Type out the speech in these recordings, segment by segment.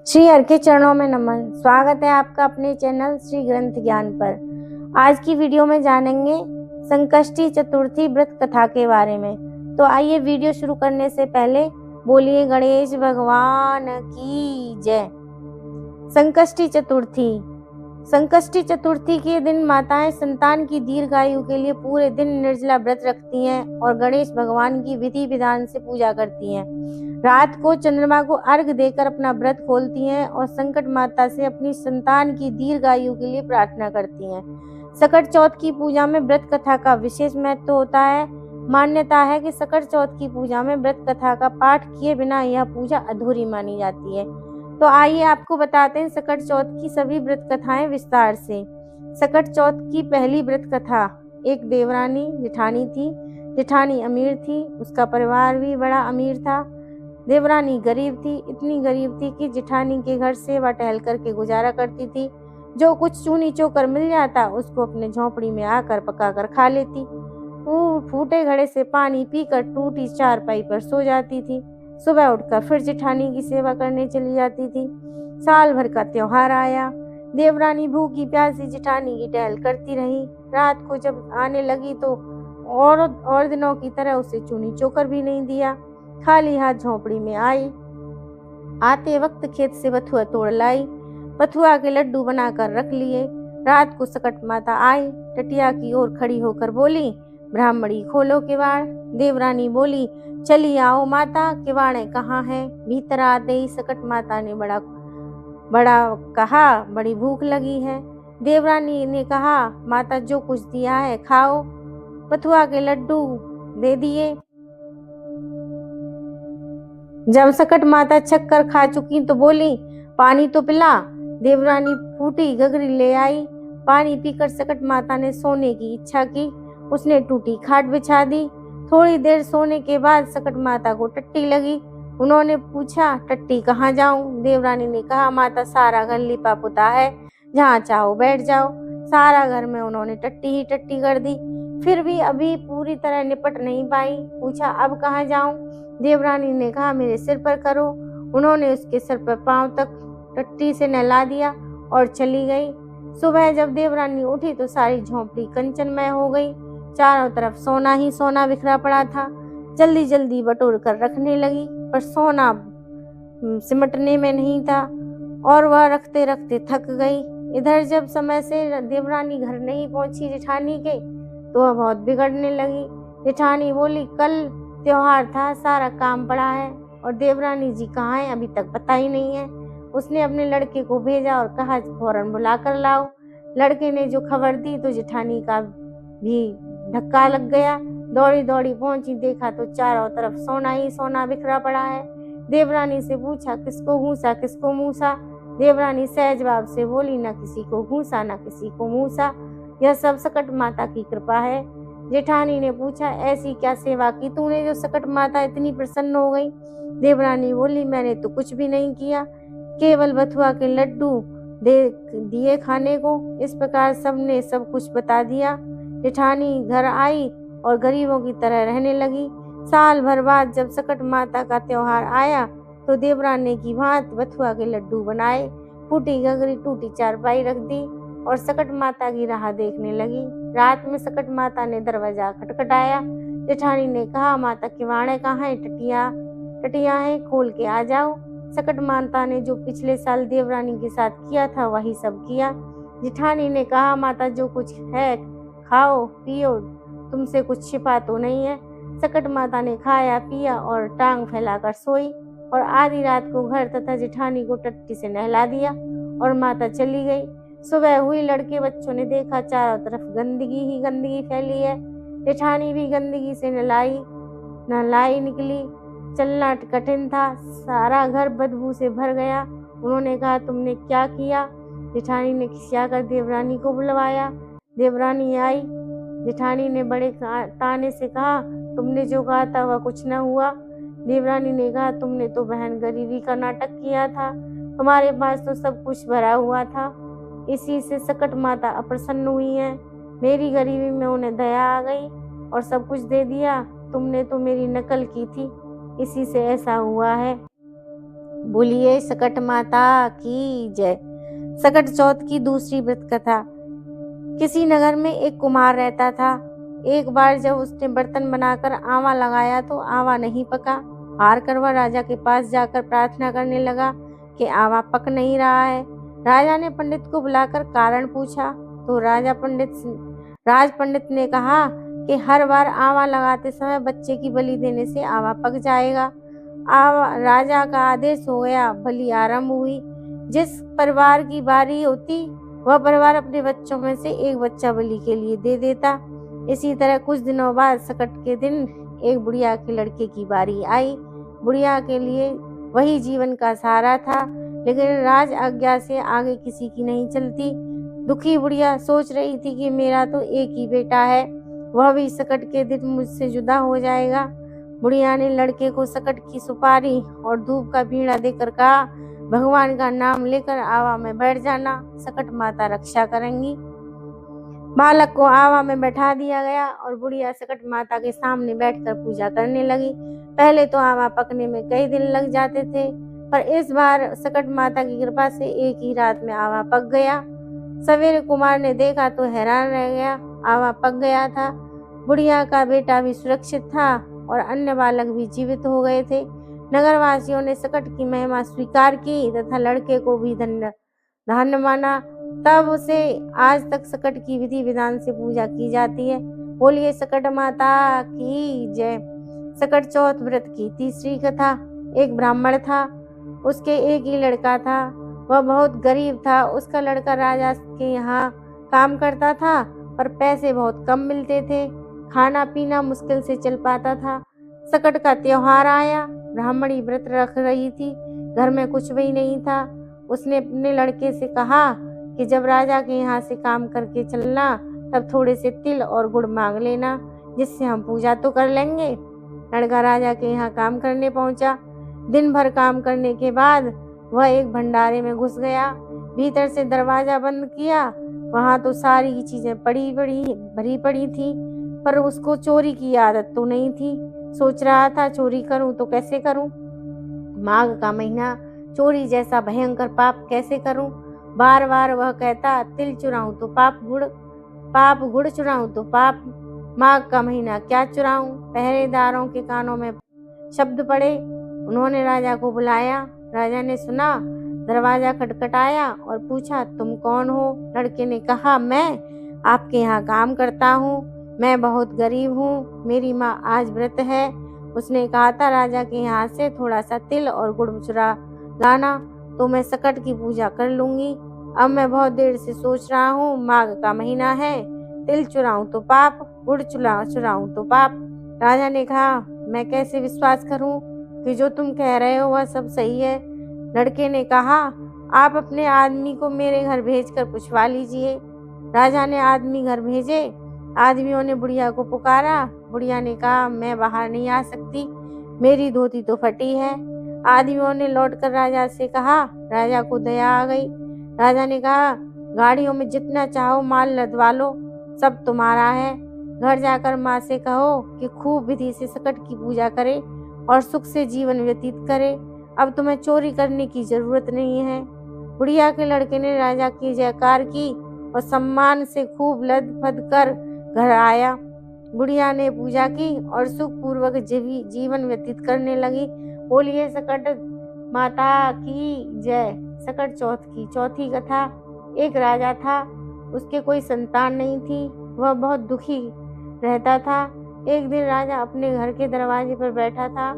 श्री हर के चरणों में नमन। स्वागत है आपका अपने चैनल श्री ग्रंथ ज्ञान पर। आज की वीडियो में जानेंगे संकष्टी चतुर्थी व्रत कथा के बारे में। तो आइए वीडियो शुरू करने से पहले बोलिए गणेश भगवान की जय। संकष्टी चतुर्थी के दिन माताएं संतान की दीर्घायु के लिए पूरे दिन निर्जला व्रत रखती हैं और गणेश भगवान की विधि विधान से पूजा करती हैं। रात को चंद्रमा को अर्घ देकर अपना व्रत खोलती हैं और संकट माता से अपनी संतान की दीर्घायु के लिए प्रार्थना करती हैं। सकट चौथ की पूजा में व्रत कथा का विशेष महत्व होता है। मान्यता है कि सकट चौथ की पूजा में व्रत कथा का पाठ किए बिना यह पूजा अधूरी मानी जाती है। तो आइए आपको बताते हैं सकट चौथ की सभी व्रत कथाएं विस्तार से। सकट चौथ की पहली व्रत कथा, एक देवरानी जेठानी थी। जेठानी अमीर थी, उसका परिवार भी बड़ा अमीर था। देवरानी गरीब थी, इतनी गरीब थी कि जेठानी के घर सेवा टहल करके गुजारा करती थी। जो कुछ चूनी चोकर मिल जाता उसको अपने झोंपड़ी में आकर पकाकर खा लेती। फूटे घड़े से पानी पीकर टूटी चारपाई पर सो जाती थी। सुबह उठकर फिर जेठानी की सेवा करने चली जाती थी। साल भर का त्योहार आया। देवरानी भूखी प्यासी जेठानी की टहल करती रही। रात को जब आने लगी तो और दिनों की तरह उसे चूनी चोकर भी नहीं दिया। खाली हाथ झोंपड़ी में आई। आते वक्त खेत से बथुआ तोड़ लाई। बथुआ के लड्डू बनाकर रख लिए। रात को सकट माता आई, टटिया की ओर खड़ी होकर बोली, ब्राह्मणी खोलो किवाड़। देवरानी बोली, चली आओ माता, किवाड़े कहाँ हैं? भीतर आते ही सकट माता ने बड़ा कहा, बड़ी भूख लगी है। देवरानी ने कहा, माता जो कुछ दिया है खाओ। बथुआ के लड्डू दे दिए। जब सकट माता छक कर खा चुकी तो बोली, पानी तो पिला। देवरानी फूटी गगरी ले आई। पानी पीकर सकट माता ने सोने की इच्छा की। उसने टूटी खाट बिछा दी। थोड़ी देर सोने के बाद सकट माता को टट्टी लगी। उन्होंने पूछा, टट्टी कहाँ जाऊं? देवरानी ने कहा, माता सारा घर लिपा पुता है, जहाँ चाहो बैठ जाओ। सारा घर में उन्होंने टट्टी ही टट्टी कर दी। फिर भी अभी पूरी तरह निपट नहीं पाई। पूछा, अब कहाँ जाऊं? देवरानी ने कहा, मेरे सिर पर करो। उन्होंने उसके सिर पर पांव तक टट्टी से नहला दिया और चली गई। सुबह जब देवरानी उठी तो सारी झोंपड़ी कंचनमय हो गई। चारों तरफ सोना ही सोना बिखरा पड़ा था। जल्दी जल्दी बटोर कर रखने लगी, पर सोना सिमटने में नहीं था और वह रखते रखते थक गई। इधर जब समय से देवरानी घर नहीं पहुंची जेठानी के, तो वह बहुत बिगड़ने लगी। जेठानी बोली, कल त्योहार था, सारा काम पड़ा है और देवरानी जी कहाँ हैं, अभी तक पता ही नहीं है। उसने अपने लड़के को भेजा और कहा, फौरन बुला कर लाओ। लड़के ने जो खबर दी तो जेठानी का भी धक्का लग गया। दौड़ी दौड़ी पहुंची, देखा तो चारों तरफ सोना ही सोना बिखरा पड़ा है। देवरानी से पूछा, किसको घूसा किसको मूसा? देवरानी सहजवाब से बोली, न किसी को घूसा न किसी को मूसा, यह सब सकट माता की कृपा है। जेठानी ने पूछा, ऐसी क्या सेवा की तूने जो सकट माता इतनी प्रसन्न हो गई? देवरानी बोली, मैंने तो कुछ भी नहीं किया, केवल बथुआ के लड्डू दिए खाने को। इस प्रकार सबने सब कुछ बता दिया। जेठानी घर आई और गरीबों की तरह रहने लगी। साल भर बाद जब सकट माता का त्योहार आया तो देवरानी की भांति बथुआ के लड्डू बनाए, फूटी गगरी टूटी चारपाई रख दी और सकट माता की राह देखने लगी। रात में सकट माता ने दरवाजा खटखटाया। जेठानी ने कहा, माता किवाड़े कहाँ हैं? टटिया है, खोल के आ जाओ। सकट माता ने जो पिछले साल देवरानी के साथ किया था वही सब किया। जेठानी ने कहा, माता जो कुछ है खाओ पियो, तुमसे कुछ छिपा तो नहीं है। सकट माता ने खाया पिया और टांग फैलाकर सोई और आधी रात को घर तथा जेठानी को टट्टी से नहला दिया और माता चली गई। सुबह हुई, लड़के बच्चों ने देखा चारों तरफ गंदगी ही गंदगी फैली है। जेठानी भी गंदगी से नहलाई निकली। चलना कठिन था, सारा घर बदबू से भर गया। उन्होंने कहा, तुमने क्या किया? जेठानी ने खिसियाकर देवरानी को बुलवाया। देवरानी आई। जेठानी ने बड़े ताने से कहा, तुमने जो कहा था वह कुछ न हुआ। देवरानी ने कहा, तुमने तो बहन गरीबी का नाटक किया था, तुम्हारे पास तो सब कुछ भरा हुआ था, इसी से सकट माता अप्रसन्न हुई है। मेरी गरीबी में उन्हें दया आ गई और सब कुछ दे दिया। तुमने तो मेरी नकल की थी, इसी से ऐसा हुआ है। बोलिए सकट माता की जय। सकट चौथ की दूसरी व्रत कथा। किसी नगर में एक कुम्हार रहता था। एक बार जब उसने बर्तन बनाकर आवा लगाया तो आवा नहीं पका। हार कर वह राजा के पास जाकर प्रार्थना करने लगा कि आवा पक नहीं रहा है। राजा ने पंडित को बुलाकर कारण पूछा तो राज पंडित ने कहा कि हर बार आवा लगाते समय बच्चे की बलि देने से आवा पक जाएगा। राजा का आदेश हो गया। बलि आरंभ हुई। जिस परिवार की बारी होती वह परिवार अपने बच्चों में से एक बच्चा बलि के लिए दे देता। इसी तरह कुछ दिनों बाद सकट के दिन एक बुढ़िया के लड़के की बारी आई। बुढ़िया के लिए वही जीवन का सहारा था, लेकिन राज आज्ञा से आगे किसी की नहीं चलती। दुखी बुढ़िया सोच रही थी कि मेरा तो एक ही बेटा है, वह भी सकट के दिन मुझसे जुदा हो जाएगा। बुढ़िया ने लड़के को सकट की सुपारी और धूप का बीड़ा देकर कहा, भगवान का नाम लेकर आवा में बैठ जाना, सकट माता रक्षा करेंगी। बालक को आवा में बैठा दिया गया और बुढ़िया सकट माता के सामने बैठकर पूजा करने लगी। पहले तो आवा पकने में कई दिन लग जाते थे, पर इस बार सकट माता की कृपा से एक ही रात में आवा पक गया। सवेरे कुमार ने देखा तो हैरान रह गया। आवा पक गया था। बुढ़िया का बेटा भी सुरक्षित था और अन्य बालक भी जीवित हो गए थे। नगरवासियों ने सकट की महिमा स्वीकार की तथा लड़के को भी धन्य माना। तब से आज तक सकट की विधि विधान से पूजा की जाती है। बोलिए सकट माता की जय। सकट चौथ व्रत की तीसरी कथा। एक ब्राह्मण था, उसके एक ही लड़का था। वह बहुत गरीब था। उसका लड़का राजा के यहाँ काम करता था, पर पैसे बहुत कम मिलते थे। खाना पीना मुश्किल से चल पाता था। सकट का त्योहार आया। ब्राह्मणी व्रत रख रही थी। घर में कुछ भी नहीं था। उसने अपने लड़के से कहा कि जब राजा के यहाँ से काम करके चलना तब थोड़े से तिल और गुड़ मांग लेना, जिससे हम पूजा तो कर लेंगे। लड़का राजा के यहाँ काम करने पहुंचा। दिन भर काम करने के बाद वह एक भंडारे में घुस गया। भीतर से दरवाजा बंद किया। वहां तो सारी चीजें भरी पड़ी थी, पर उसको चोरी की आदत तो नहीं थी। सोच रहा था चोरी करूं तो कैसे करूं, माघ का महीना, चोरी जैसा भयंकर पाप कैसे करूं। बार बार वह कहता, तिल चुराऊं तो पाप, गुड़ चुराऊं तो पाप, माघ का महीना क्या चुराऊं। पहरेदारों के कानों में शब्द पड़े। उन्होंने राजा को बुलाया। राजा ने सुना। दरवाजा खटखटाया और पूछा, तुम कौन हो। लड़के ने कहा, मैं आपके यहाँ काम करता हूँ। मैं बहुत गरीब हूँ। मेरी माँ आज व्रत है। उसने कहा था राजा के यहाँ से थोड़ा सा तिल और गुड़ चुरा लाना, तो मैं सकट की पूजा कर लूंगी। अब मैं बहुत देर से सोच रहा हूँ, माघ का महीना है, तिल चुराऊं तो पाप, गुड़ चुराऊं तो पाप। राजा ने कहा, मैं कैसे विश्वास करूं कि जो तुम कह रहे हो वह सब सही है। लड़के ने कहा, आप अपने आदमी को मेरे घर भेजकर पूछवा लीजिए। राजा ने आदमी घर भेजे। आदमियों ने बुढ़िया को पुकारा। बुढ़िया ने कहा, मैं बाहर नहीं आ सकती, मेरी धोती तो फटी है। आदमियों ने लौटकर राजा से कहा। राजा को दया आ गई। राजा ने कहा, गाड़ियों में जितना चाहो माल लदवा लो, सब तुम्हारा है। घर जाकर माँ से कहो कि खूब विधि से सकट की पूजा करे और सुख से जीवन व्यतीत करे। अब तुम्हें चोरी करने की जरूरत नहीं है। बुढ़िया के लड़के ने राजा की जयकार की और सम्मान से खूब लद फद कर घर आया। बुढ़िया ने पूजा की और सुख पूर्वक जीवन व्यतीत करने लगी। बोलिए सकट माता की जय। सकट चौथ की चौथी कथा। एक राजा था, उसके कोई संतान नहीं थी। वह बहुत दुखी रहता था। एक दिन राजा अपने घर के दरवाजे पर बैठा था।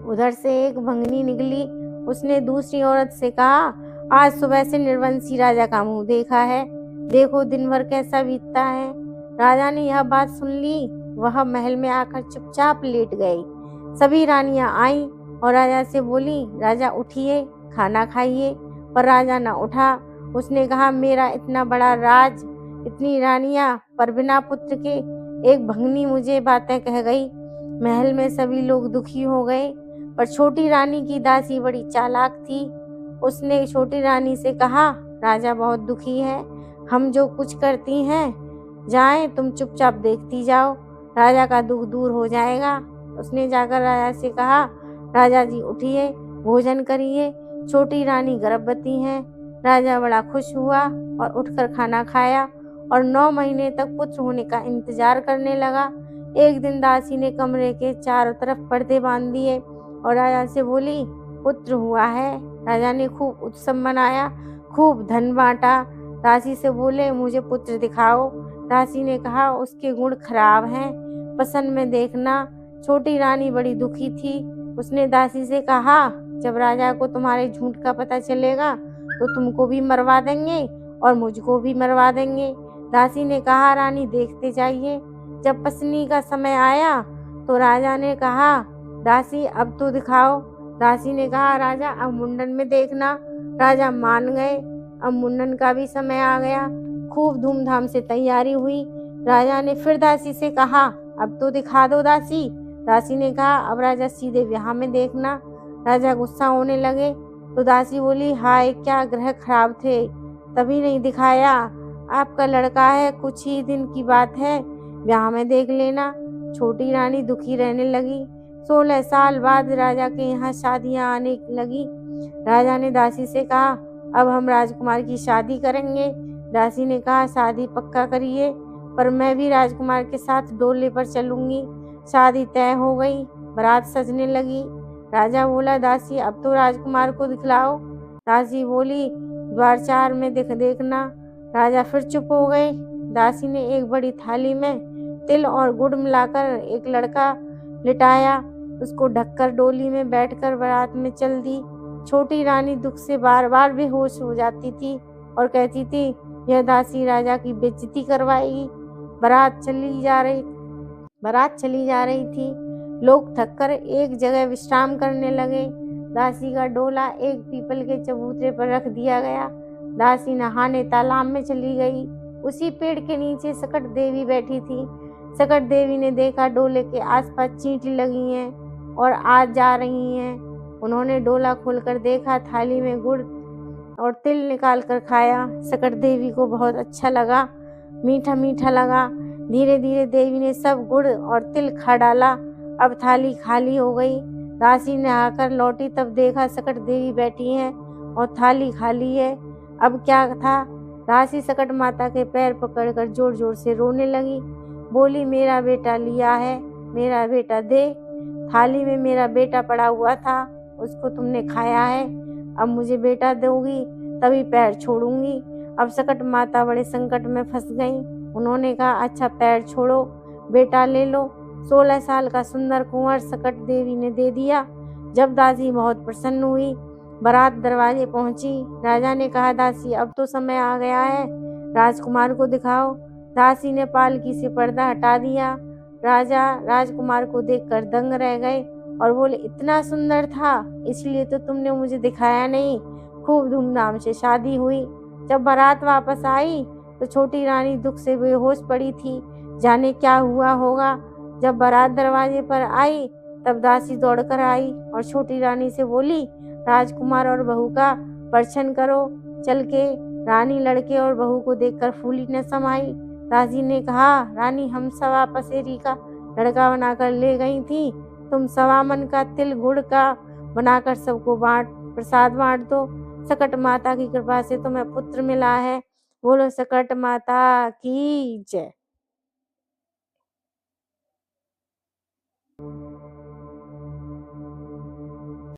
उधर से एक भंगनी निकली। उसने दूसरी औरत से कहा, आज सुबह से निर्वंशी राजा का मुंह देखा है, देखो दिन भर कैसा बीतता है। राजा ने यह बात सुन ली। वह महल में आकर चुपचाप लेट गई। सभी रानियां आईं और राजा से बोली, राजा उठिए, खाना खाइए। पर राजा न उठा। उसने कहा, मेरा इतना बड़ा राज, इतनी रानियां, पर बिना पुत्र के एक भंगनी मुझे बातें कह गई। महल में सभी लोग दुखी हो गए, पर छोटी रानी की दासी बड़ी चालाक थी। उसने छोटी रानी से कहा, राजा बहुत दुखी है, हम जो कुछ करती हैं जाएं, तुम चुपचाप देखती जाओ, राजा का दुख दूर हो जाएगा। उसने जाकर राजा से कहा, राजा जी उठिए, भोजन करिए। छोटी रानी गर्भवती है। राजा बड़ा खुश हुआ और उठकर खाना खाया और 9 महीने तक पुत्र होने का इंतजार करने लगा। एक दिन दासी ने कमरे के चारों तरफ पर्दे बांध दिए और राजा से बोली, पुत्र हुआ है। राजा ने खूब उत्सव मनाया, खूब धन बांटा। दासी से बोले, मुझे पुत्र दिखाओ। दासी ने कहा, उसके गुण खराब हैं, पसंद में देखना। छोटी रानी बड़ी दुखी थी। उसने दासी से कहा, जब राजा को तुम्हारे झूठ का पता चलेगा तो तुमको भी मरवा देंगे और मुझको भी मरवा देंगे। दासी ने कहा, रानी देखते जाइए। जब पसनी का समय आया तो राजा ने कहा, दासी अब तो दिखाओ। दासी ने कहा, राजा अब मुंडन में देखना। राजा मान गए। अब मुंडन का भी समय आ गया। खूब धूमधाम से तैयारी हुई। राजा ने फिर दासी से कहा, अब तो दिखा दो दासी। दासी ने कहा, अब राजा सीधे ब्याह में देखना। राजा गुस्सा होने लगे तो दासी बोली, हाय क्या ग्रह खराब थे, तभी नहीं दिखाया। आपका लड़का है, कुछ ही दिन की बात है, ब्याह में देख लेना। छोटी रानी दुखी रहने लगी। 16 साल बाद राजा के यहाँ शादियां आने लगी। राजा ने दासी से कहा, अब हम राजकुमार की शादी करेंगे। दासी ने कहा, शादी पक्का करिए, पर मैं भी राजकुमार के साथ डोले पर चलूंगी। शादी तय हो गई। बारात सजने लगी। राजा बोला, दासी अब तो राजकुमार को दिखलाओ। दासी बोली, द्वारचार में देखना। राजा फिर चुप हो गए। दासी ने एक बड़ी थाली में तिल और गुड़ मिलाकर एक लड़का लिटाया, उसको ढककर डोली में बैठकर बारात में चल दी। छोटी रानी दुख से बार बार बेहोश हो जाती थी और कहती थी, यह दासी राजा की बेइज्जती करवाएगी। बारात चली जा रही थी। लोग थककर एक जगह विश्राम करने लगे। दासी का डोला एक पीपल के चबूतरे पर रख दिया गया। दासी नहाने तालाब में चली गई। उसी पेड़ के नीचे सकट देवी बैठी थी। सकट देवी ने देखा डोले के आसपास चींटी लगी हैं और आज जा रही हैं। उन्होंने डोला खोलकर देखा, थाली में गुड़ और तिल निकाल कर खाया। सकट देवी को बहुत अच्छा लगा, मीठा मीठा लगा। धीरे धीरे देवी ने सब गुड़ और तिल खा डाला। अब थाली खाली हो गई। दासी नहाकर लौटी तब देखा सकट देवी बैठी हैं और थाली खाली है। अब क्या था? दासी सकट माता के पैर पकड़कर जोर जोर से रोने लगी। बोली, मेरा बेटा लिया है, मेरा बेटा दे। थाली में मेरा बेटा पड़ा हुआ था, उसको तुमने खाया है। अब मुझे बेटा दोगी तभी पैर छोड़ूंगी। अब सकट माता बड़े संकट में फंस गई। उन्होंने कहा, अच्छा पैर छोड़ो, बेटा ले लो। 16 साल का सुंदर कुंवर सकट देवी ने दे दिया। जब दासी बहुत प्रसन्न हुई, बारात दरवाजे पहुंची। राजा ने कहा, दासी अब तो समय आ गया है, राजकुमार को दिखाओ। दासी ने पालकी से पर्दा हटा दिया। राजा राजकुमार को देखकर दंग रह गए और बोले, इतना सुंदर था, इसलिए तो तुमने मुझे दिखाया नहीं। खूब धूमधाम से शादी हुई। जब बारात वापस आई तो छोटी रानी दुख से बेहोश पड़ी थी, जाने क्या हुआ होगा। जब बारात दरवाजे पर आई तब दासी दौड़कर आई और छोटी रानी से बोली, राजकुमार और बहू का परीक्षण करो। चल के रानी लड़के और बहू को देखकर फूली न समाई। दासी ने कहा, रानी हम सवा पसेरी का लड़का बनाकर ले गई थी, तुम सवा मन का तिल गुड़ का बनाकर सबको प्रसाद बांट दो। सकट माता की कृपा से तुम्हें पुत्र मिला है। बोलो सकट माता की जय।